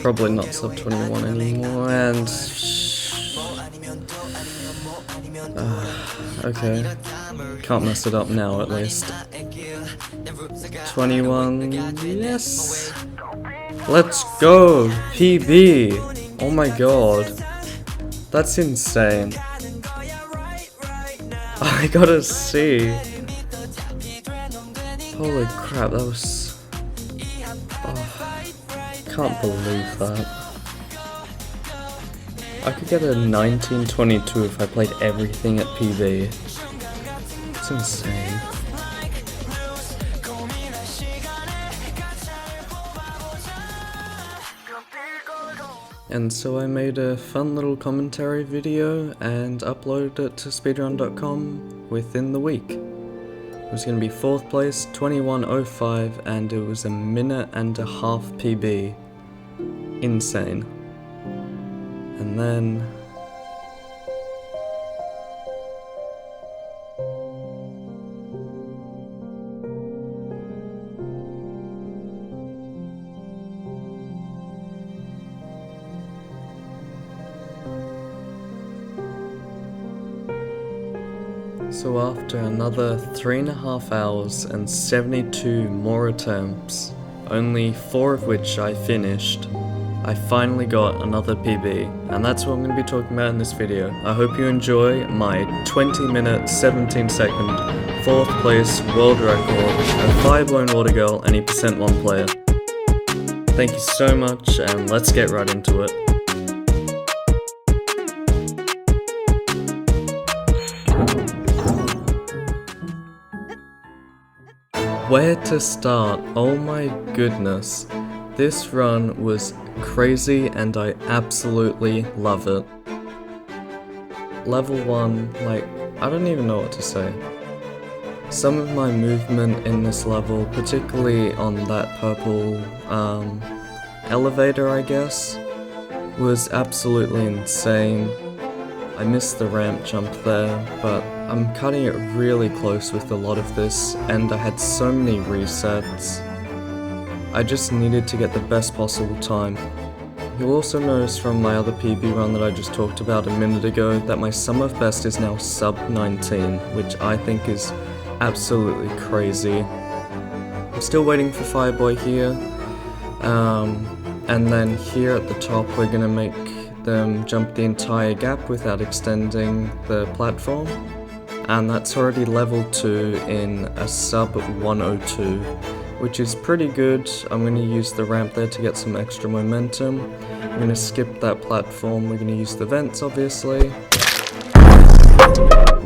Probably not sub 21 anymore, and... okay. Can't mess it up now, at least. 21... yes! Let's go! PB! Oh my god. That's insane. I gotta see. Holy crap, that was... oh, can't believe that. I could get a 1922 if I played everything at PB. It's insane. And so I made a fun little commentary video and uploaded it to speedrun.com within the week. It was going to be 4th place, 21:05, and it was a minute and a half PB. Insane. And then... so after another 3.5 hours and 72 more attempts, only 4 of which I finished, I finally got another PB, and that's what I'm going to be talking about in this video. I hope you enjoy my 20-minute, 17-second, 4th place world record of Fireboy and Watergirl, any %1 player. Thank you so much, and let's get right into it. Where to start? Oh my goodness. This run was crazy and I absolutely love it. Level 1, like, I don't even know what to say. Some of my movement in this level, particularly on that purple elevator I guess, was absolutely insane. I missed the ramp jump there, but I'm cutting it really close with a lot of this, and I had so many resets. I just needed to get the best possible time. You'll also notice from my other PB run that I just talked about a minute ago that my sum of best is now sub 19, which I think is absolutely crazy. I'm still waiting for Fireboy here, and then here at the top we're gonna make them jump the entire gap without extending the platform, and that's already level 2 in a sub 102, which is pretty good. I'm going to use the ramp there to get some extra momentum. I'm going to skip that platform, we're going to use the vents obviously,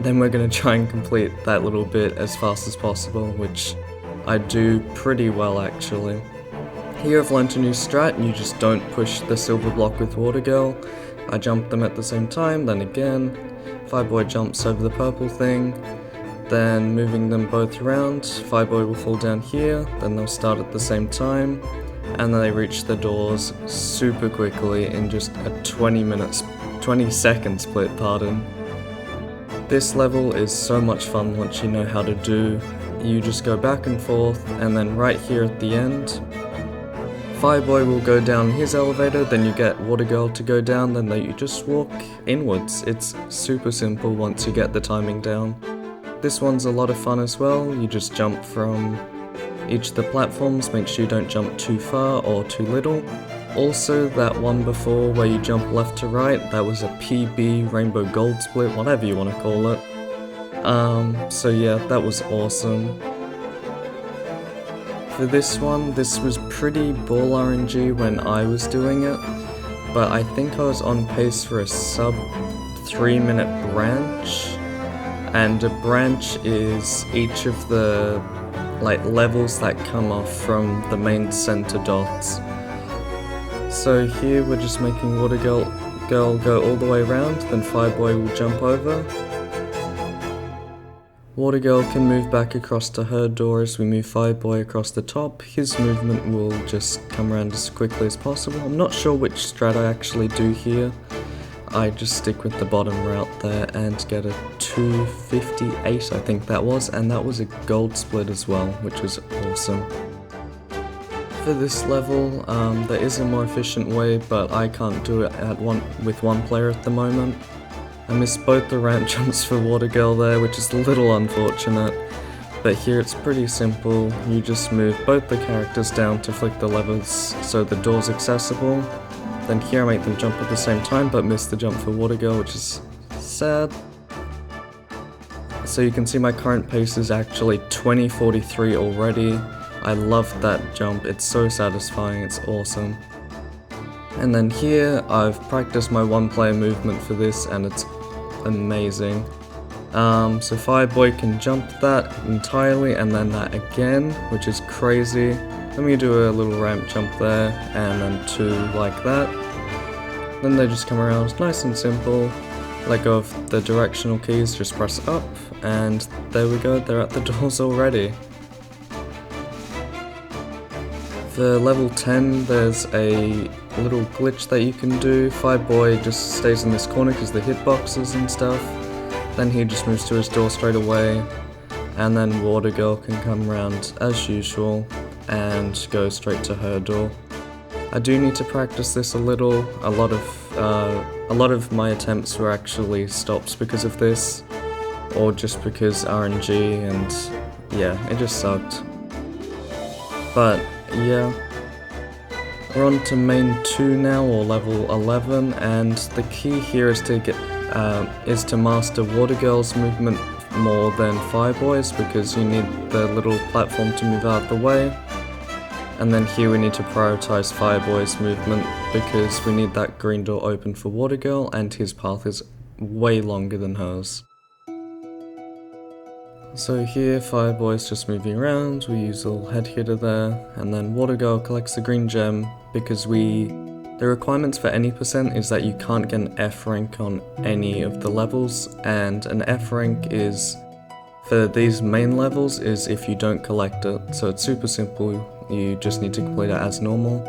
then we're going to try and complete that little bit as fast as possible, which I do pretty well actually. Here I've learnt a new strat, and you just don't push the silver block with Watergirl. I jump them at the same time, then again. Fireboy jumps over the purple thing, then moving them both around, Fireboy will fall down here, then they'll start at the same time, and then they reach the doors super quickly in just a 20 second split, pardon. This level is so much fun once you know how to do. You just go back and forth, and then right here at the end, Fireboy will go down his elevator, then you get Watergirl to go down, then you just walk inwards. It's super simple once you get the timing down. This one's a lot of fun as well. You just jump from each of the platforms, make sure you don't jump too far or too little. Also, that one before where you jump left to right, that was a PB rainbow gold split, whatever you want to call it. So yeah, that was awesome. For this one, this was pretty ball RNG when I was doing it, but I think I was on pace for a sub 3-minute branch, and a branch is each of the levels that come off from the main center dots. So here we're just making Watergirl go all the way around, then Fireboy will jump over. Watergirl can move back across to her door as we move Fireboy across the top. His movement will just come around as quickly as possible. I'm not sure which strat I actually do here. I just stick with the bottom route there and get a 258 I think that was, and that was a gold split as well, which was awesome. For For this level, there is a more efficient way, but I can't do it with one player at the moment. I missed both the ramp jumps for Watergirl there, which is a little unfortunate. But here it's pretty simple. You just move both the characters down to flick the levers so the door's accessible. Then here I make them jump at the same time, but miss the jump for Watergirl, which is sad. So you can see my current pace is actually 20:43 already. I love that jump, it's so satisfying, it's awesome. And then here, I've practiced my one-player movement for this and it's amazing. So Fireboy can jump that entirely and then that again, which is crazy. Then we do a little ramp jump there and then two like that. Then they just come around, nice and simple. Let go of the directional keys, just press up and there we go, they're at the doors already. For level 10, there's a little glitch that you can do. Fireboy just stays in this corner because the hitboxes and stuff. Then he just moves to his door straight away. And then Watergirl can come around as usual and go straight to her door. I do need to practice this a little. A lot of my attempts were actually stopped because of this, or just because RNG, and yeah, it just sucked. But yeah, we're on to main 2 now, or level 11, and the key here is to master Watergirl's movement more than Fireboy's, because you need the little platform to move out of the way. And then here we need to prioritize Fireboy's movement because we need that green door open for Watergirl and his path is way longer than hers. So here Fireboy's just moving around, we use a little head hitter there, and then Watergirl collects the green gem because the requirements for any percent is that you can't get an F rank on any of the levels, and an F rank is, for these main levels, is if you don't collect it, so it's super simple. You just need to complete it as normal.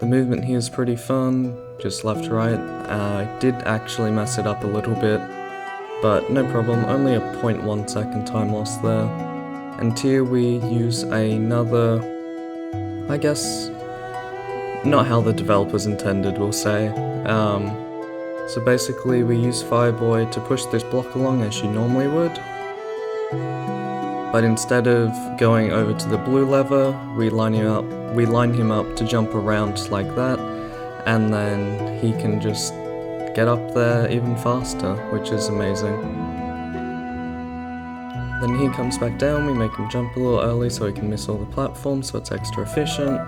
The movement here is pretty fun, just left to right. I did actually mess it up a little bit, but no problem, only a 0.1 second time loss there. And here we use another, I guess, not how the developers intended, we'll say. So basically we use Fireboy to push this block along as you normally would. But instead of going over to the blue lever, we line him up to jump around like that, and then he can just get up there even faster, which is amazing. Then he comes back down, we make him jump a little early so he can miss all the platforms, so it's extra efficient,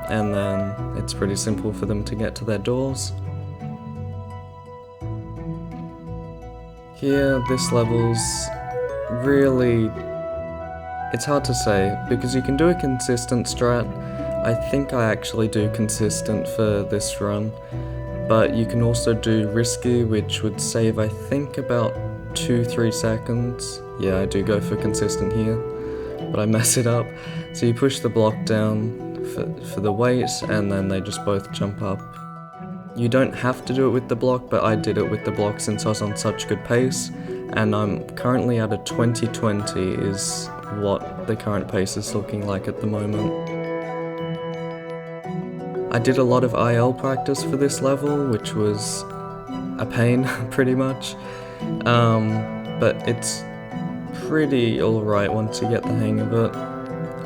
and then it's pretty simple for them to get to their doors. Here, this level's really, it's hard to say, because you can do a consistent strat. I think I actually do consistent for this run, but you can also do risky, which would save I think about 2-3 seconds. Yeah, I do go for consistent here, but I mess it up. So you push the block down for the weight, and then they just both jump up. You don't have to do it with the block, but I did it with the block since I was on such good pace, and I'm currently at a 20:20 is what the current pace is looking like at the moment. I did a lot of IL practice for this level, which was a pain, pretty much, but it's pretty alright once you get the hang of it.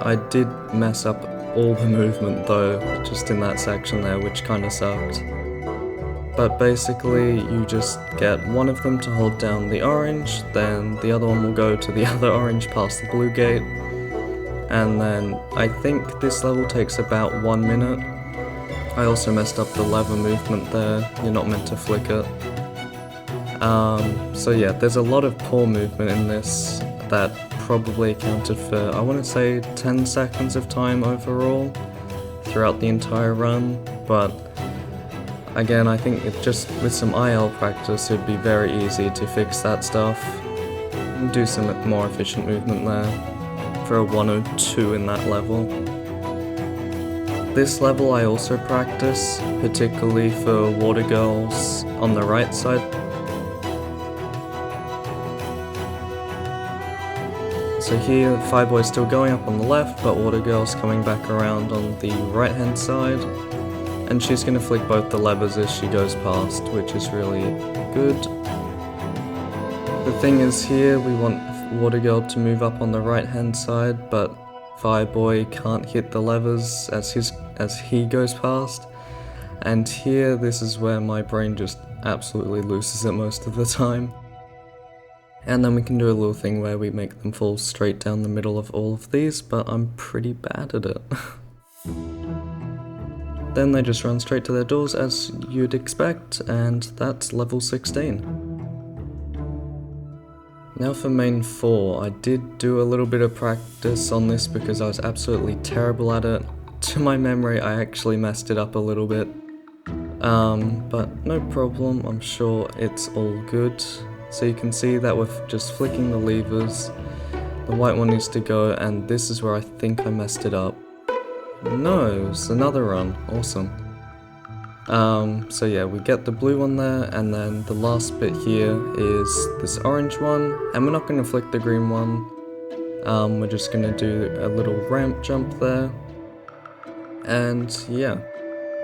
I did mess up all the movement though, just in that section there, which kinda sucked. But basically, you just get one of them to hold down the orange, then the other one will go to the other orange past the blue gate, and then I think this level takes about 1 minute. I also messed up the lever movement there, you're not meant to flick it. So yeah, there's a lot of poor movement in this that probably accounted for, I want to say, 10 seconds of time overall throughout the entire run, but again, I think just with some IL practice, it'd be very easy to fix that stuff. Do some more efficient movement there for a 102 in that level. This level I also practice, particularly for Watergirls on the right side. So here, Fireboy's still going up on the left, but Watergirl's coming back around on the right hand side. And she's going to flick both the levers as she goes past, which is really good. The thing is here, we want Watergirl to move up on the right hand side, but Fireboy can't hit the levers as he goes past. And here, this is where my brain just absolutely loses it most of the time. And then we can do a little thing where we make them fall straight down the middle of all of these, but I'm pretty bad at it. Then they just run straight to their doors as you'd expect, and that's level 16. Now for main 4, I did do a little bit of practice on this because I was absolutely terrible at it. To my memory, I actually messed it up a little bit. But no problem, I'm sure it's all good. So you can see that we're just flicking the levers. The white one needs to go, and this is where I think I messed it up. No, it's another run. Awesome. So yeah, we get the blue one there, and then the last bit here is this orange one, and we're not going to flick the green one. We're just going to do a little ramp jump there. And yeah,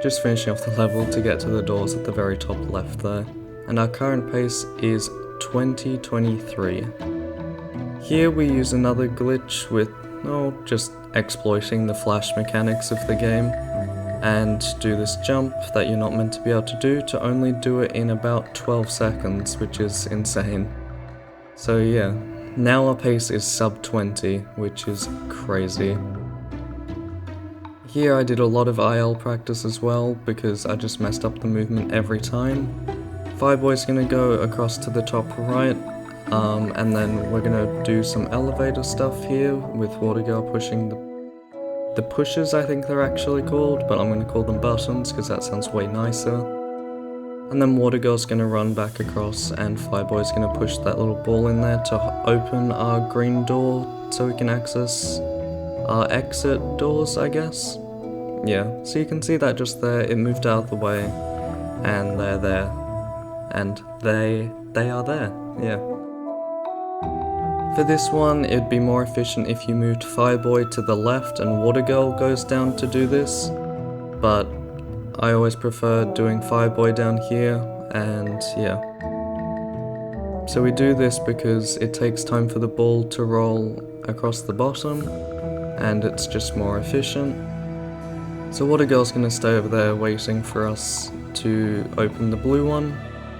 just finishing off the level to get to the doors at the very top left there. And our current pace is 2023. Here we use another glitch with, just exploiting the flash mechanics of the game, and do this jump that you're not meant to be able to do to only do it in about 12 seconds, which is insane. So yeah, now our pace is sub 20, which is crazy. Here I did a lot of IL practice as well, because I just messed up the movement every time. Fireboy's gonna go across to the top right, and then we're gonna do some elevator stuff here with Watergirl pushing the pushes, I think they're actually called, but I'm gonna call them buttons because that sounds way nicer. And then Watergirl's gonna run back across, and Fireboy's gonna push that little ball in there to open our green door so we can access our exit doors, I guess. Yeah, so you can see that just there, it moved out of the way, and they're there. And they are there, yeah. For this one, it'd be more efficient if you moved Fireboy to the left and Watergirl goes down to do this, but I always prefer doing Fireboy down here, and yeah. So we do this because it takes time for the ball to roll across the bottom, and it's just more efficient. So Watergirl's gonna stay over there waiting for us to open the blue one,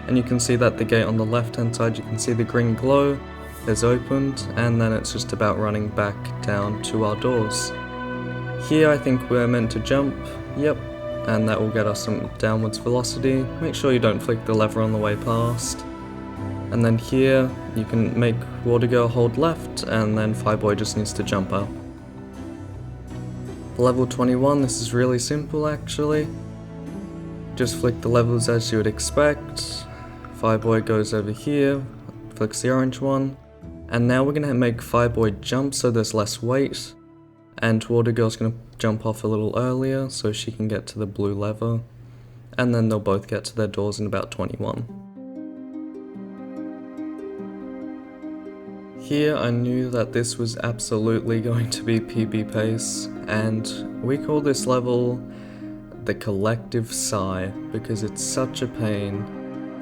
and you can see that the gate on the left hand side, you can see the green glow is opened, and then it's just about running back down to our doors. Here I think we're meant to jump, yep, and that will get us some downwards velocity. Make sure you don't flick the lever on the way past. And then here you can make Watergirl hold left, and then Fireboy just needs to jump up. Level 21, this is really simple actually. Just flick the levels as you would expect. Fireboy goes over here, flicks the orange one, and now we're going to make Fireboy jump so there's less weight, and Watergirl's going to jump off a little earlier so she can get to the blue lever, and then they'll both get to their doors in about 21. Here I knew that this was absolutely going to be PB pace, and we call this level the collective sigh because it's such a pain.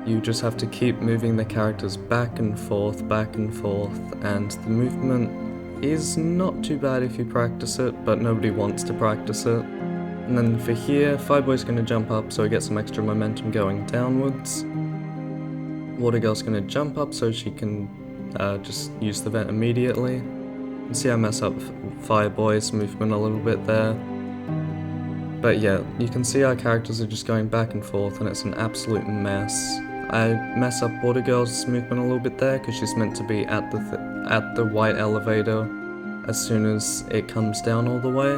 You just have to keep moving the characters back and forth, and the movement is not too bad if you practice it, but nobody wants to practice it. And then for here, Fireboy's going to jump up so he gets some extra momentum going downwards. Watergirl's going to jump up so she can just use the vent immediately. You can see I mess up Fireboy's movement a little bit there. But yeah, you can see our characters are just going back and forth, and it's an absolute mess. I mess up Watergirl's movement a little bit there because she's meant to be at the white elevator as soon as it comes down all the way.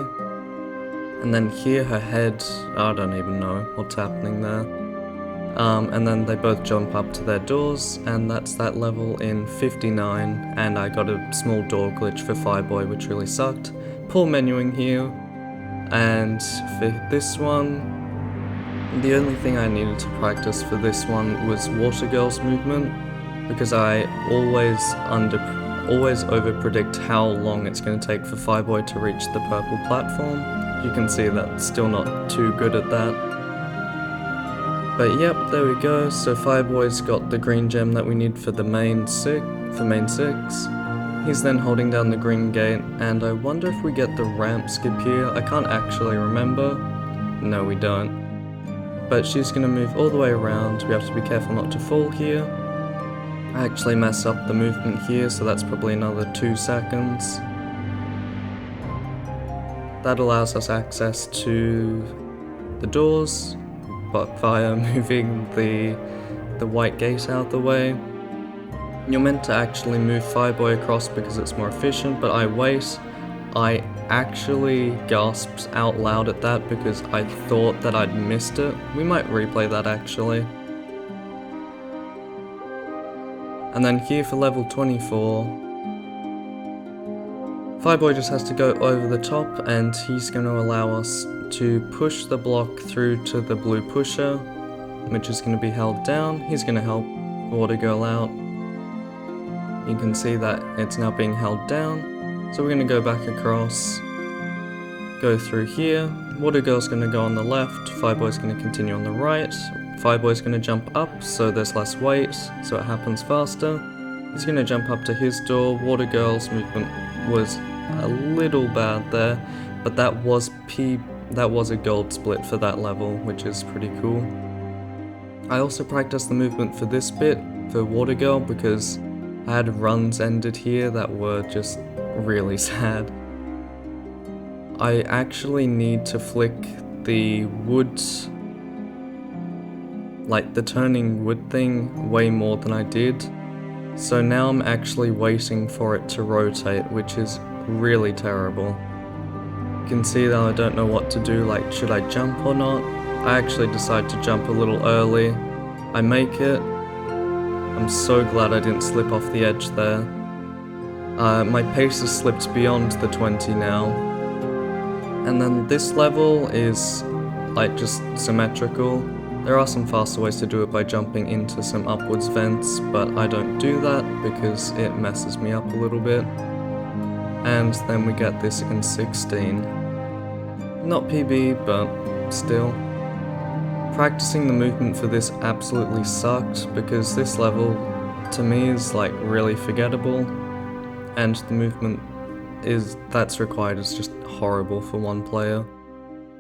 And then here her head, I don't even know what's happening there. And then they both jump up to their doors, and that's that level in 59, and I got a small door glitch for Fireboy which really sucked. Poor menuing here. And for this one, the only thing I needed to practice for this one was Watergirl's movement, because I always always overpredict how long it's going to take for Fireboy to reach the purple platform. You can see that's still not too good at that. But yep, there we go. So Fireboy's got the green gem that we need for the main 6. He's then holding down the green gate, and I wonder if we get the ramp skip here. I can't actually remember. No, we don't. But she's going to move all the way around. We have to be careful not to fall here. I actually mess up the movement here, so that's probably another 2 seconds. That allows us access to the doors, but via moving the white gate out the way. You're meant to actually move Fireboy across because it's more efficient, but I wait. I actually gasped out loud at that because I thought that I'd missed it. We might replay that actually. And then here for level 24, Fireboy just has to go over the top, and he's going to allow us to push the block through to the blue pusher, which is going to be held down. He's going to help Watergirl out. You can see that it's now being held down. So we're going to go back across, go through here. Watergirl's going to go on the left, Fireboy's going to continue on the right. Fireboy's going to jump up, so there's less weight, so it happens faster. He's going to jump up to his door. Watergirl's movement was a little bad there, but that was a gold split for that level, which is pretty cool. I also practiced the movement for this bit, for Watergirl, because I had runs ended here that were just really sad. I actually need to flick the wood, like the turning wood thing, way more than I did. So now I'm actually waiting for it to rotate, which is really terrible. You can see that I don't know what to do, like should I jump or not? I actually decide to jump a little early. I make it. I'm so glad I didn't slip off the edge there. My pace has slipped beyond the 20 now. And then this level is like just symmetrical. There are some faster ways to do it by jumping into some upwards vents, but I don't do that because it messes me up a little bit. And then we get this in 16. Not PB, but still. Practicing the movement for this absolutely sucked because this level to me is like really forgettable, and the movement that's required is just horrible for one player.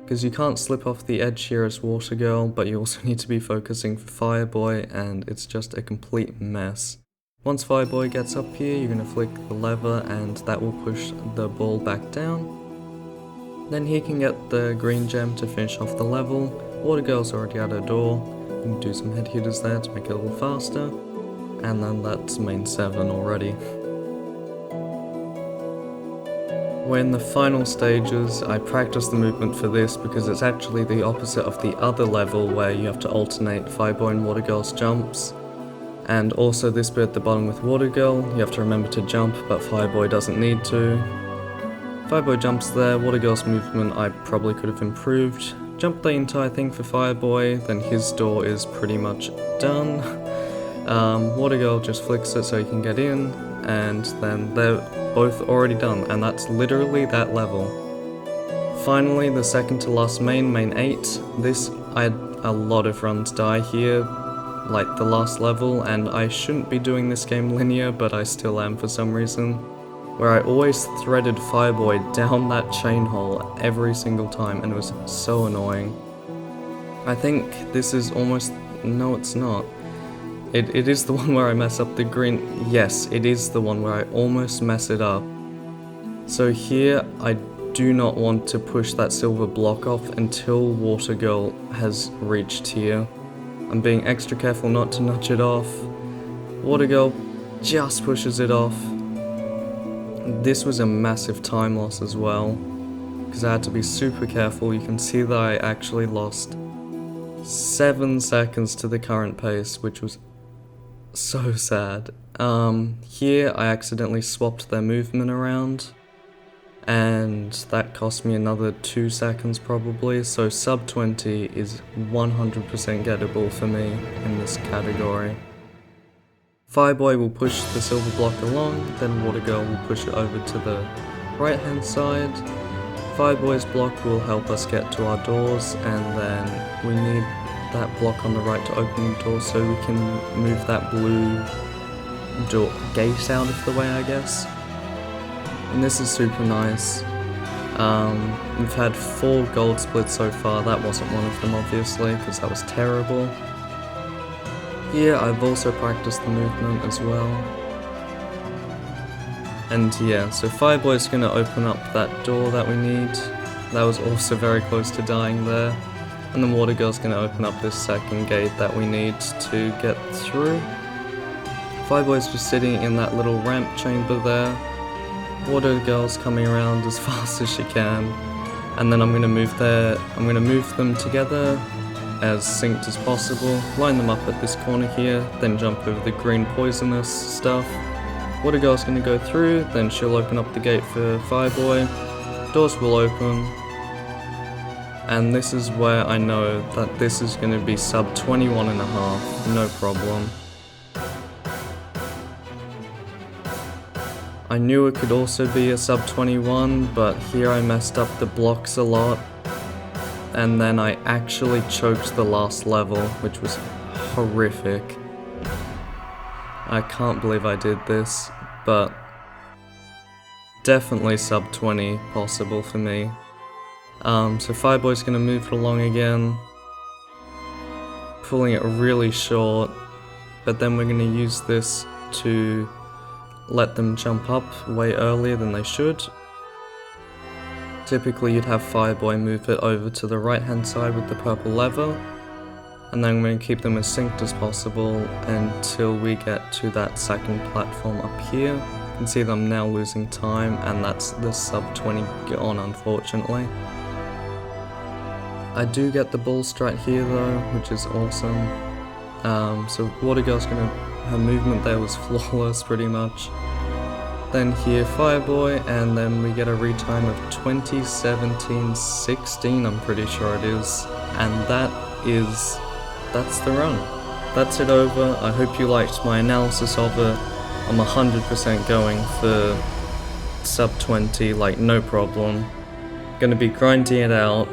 Because you can't slip off the edge here as Watergirl, but you also need to be focusing for Fireboy, and it's just a complete mess. Once Fireboy gets up here, you're going to flick the lever and that will push the ball back down. Then he can get the green gem to finish off the level. Watergirl's already at her door. You can do some head hitters there to make it a little faster. And then that's main 7 already. We're in the final stages. I practiced the movement for this because it's actually the opposite of the other level where you have to alternate Fireboy and Watergirl's jumps. And also this bit at the bottom with Watergirl, you have to remember to jump, but Fireboy doesn't need to. Fireboy jumps there. Watergirl's movement I probably could have improved. Jump the entire thing for Fireboy, then his door is pretty much done. Watergirl just flicks it so he can get in, and then they're both already done, and that's literally that level. Finally, the second to last main 8. This, I had a lot of runs die here, like the last level, and I shouldn't be doing this game linear, but I still am for some reason, where I always threaded Fireboy down that chain hole every single time, and it was so annoying. I think this is almost, no it's not. It is the one where I mess up the green. Yes, it is the one where I almost mess it up. So here, I do not want to push that silver block off until Watergirl has reached here. I'm being extra careful not to nudge it off. Watergirl just pushes it off. This was a massive time loss as well, because I had to be super careful. You can see that I actually lost 7 seconds to the current pace, which was so sad. Here I accidentally swapped their movement around, and that cost me another 2 seconds probably, so sub 20 is 100% gettable for me in this category. Fireboy will push the silver block along, then Watergirl will push it over to the right hand side. Fireboy's block will help us get to our doors, and then we need that block on the right to open the door so we can move that blue door gate out of the way, I guess. And this is super nice. We've had 4 gold splits so far. That wasn't one of them, obviously, because that was terrible. Here I've also practiced the movement as well. And yeah, so Fireboy's going to open up that door that we need. That was also very close to dying there. And then Watergirl's going to open up this second gate that we need to get through. Fireboy's just sitting in that little ramp chamber there. Watergirl's coming around as fast as she can. And then I'm going to move them together as synced as possible. Line them up at this corner here, then jump over the green poisonous stuff. Watergirl's going to go through, then she'll open up the gate for Fireboy. Doors will open. And this is where I know that this is going to be sub 21.5, no problem. I knew it could also be a sub 21, but here I messed up the blocks a lot. And then I actually choked the last level, which was horrific. I can't believe I did this, but definitely sub 20 possible for me. So Fireboy's going to move it along again, pulling it really short, but then we're going to use this to let them jump up way earlier than they should. Typically you'd have Fireboy move it over to the right hand side with the purple lever, and then we're going to keep them as synced as possible until we get to that second platform up here. You can see that I'm now losing time, and that's the sub 20 on, unfortunately. I do get the ball strat here though, which is awesome. So Watergirl's her movement there was flawless pretty much. Then here Fireboy, and then we get a retime of 20:17:16, I'm pretty sure it is. And that's the run. That's it over. I hope you liked my analysis of it. I'm 100% going for sub 20, like no problem. Gonna be grinding it out.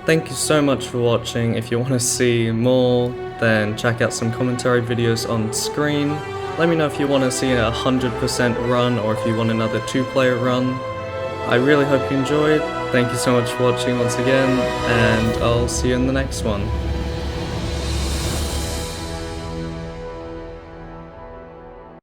Thank you so much for watching. If you want to see more, then check out some commentary videos on screen. Let me know if you want to see a 100% run or if you want another 2-player run. I really hope you enjoyed. Thank you so much for watching once again, and I'll see you in the next one.